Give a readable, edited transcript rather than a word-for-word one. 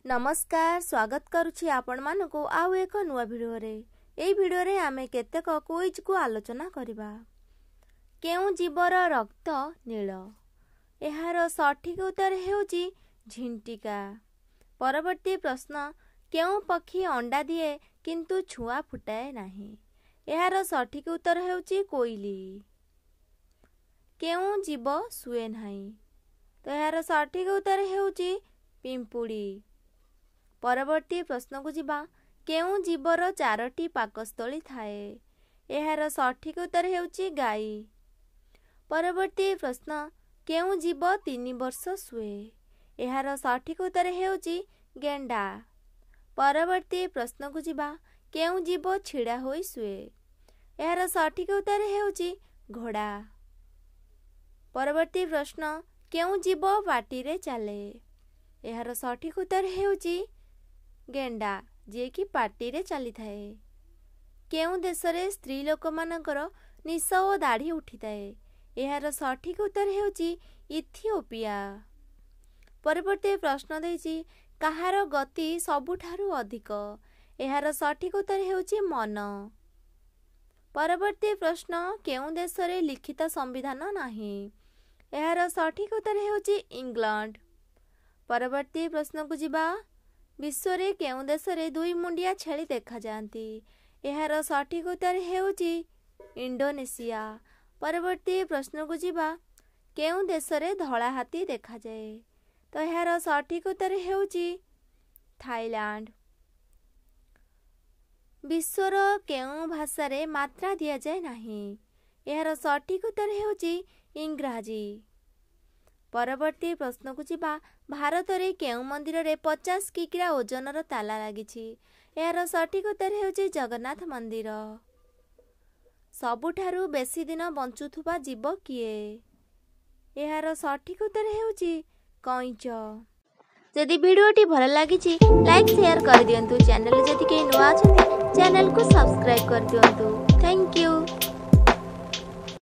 नमस्कार स्वागत करुछि आपण मानको आउ एक नुआ भिडियो रे। एई भिडियो रे आमे केतेक क्विज को आलोचना करिबा। केउ जीवर रक्त नील? एहार सठिक उत्तर हेउची झिंटिका। परवर्ती प्रश्न, केउ पक्षी अंडा दिए किंतु छुआ फुटाए नाही? एहार सठिक उत्तर हेउची कोइली। केउ जीव सुए नाही? तो एहार सठिक उत्तर हेउची पिंपुड़ी। परवर्ती प्रश्न को जिबा, केउ जीवर 4टी पाकस्थली थाए? एहार सठिक उत्तर हेउची गाई। परवर्ती प्रश्न, केउ जीव 3 वर्ष सुए? एहार सठिक उत्तर हेउची गेंडा। परवर्ती प्रश्न को जिबा, केउ जीव छिड़ा होई सुए? एहार सठिक उत्तर हेउची घोड़ा। परवर्ती प्रश्न, केउ जीव पाटी रे चाले? एहार सठिक उत्तर हेउची गेंडा, जे कि पाटी रे चली थाए। केउ देश रे स्त्री लोक मानकर निश ओ दाढ़ी उठी थाए? एहार सठिक उत्तर हेउची इथियोपिया। परवर्ती प्रश्न देछि, कहार गति सबुठारु अधिक? एहार सठिक उत्तर हेउची मन। परवर्ती प्रश्न, केउ देश रे लिखित संविधान नाही? एहार सठिक उत्तर हेउची इंग्लैंड। परवर्ती प्रश्न को जिबा, विश्व रे केउ देश रे 2 मुंडिया छेली देखा जाती? एहार सठिक उत्तर हेउची इंडोनेशिया। परवर्ती प्रश्न को जिबा, केउ देश रे धला हाथी देखा जाए? तो एहार सठिक उत्तर हेउची थाईलैंड। विश्वर केउ भाषा रे मात्रा दिया जाए नाही? एहार सठिक उत्तर हेउची इंग्राजी। परवर्ती प्रश्न को जिबा, भारत रे केउ मंदिर रे 50 किग्रा ओजनर ताला लागिछि? एहार सठिक उत्तर हेउची जगन्नाथ मंदिर। सबुठारु बेसी दिन बंचुथुबा जीव किए? एहार सठिक उत्तर हेउची कइंच। जदि भिडियोटी भल लागिछि लाइक शेयर कर दियंतु। चैनल जदि के नुआ अछंती चैनल को सब्सक्राइब कर दियंतु। Thank you.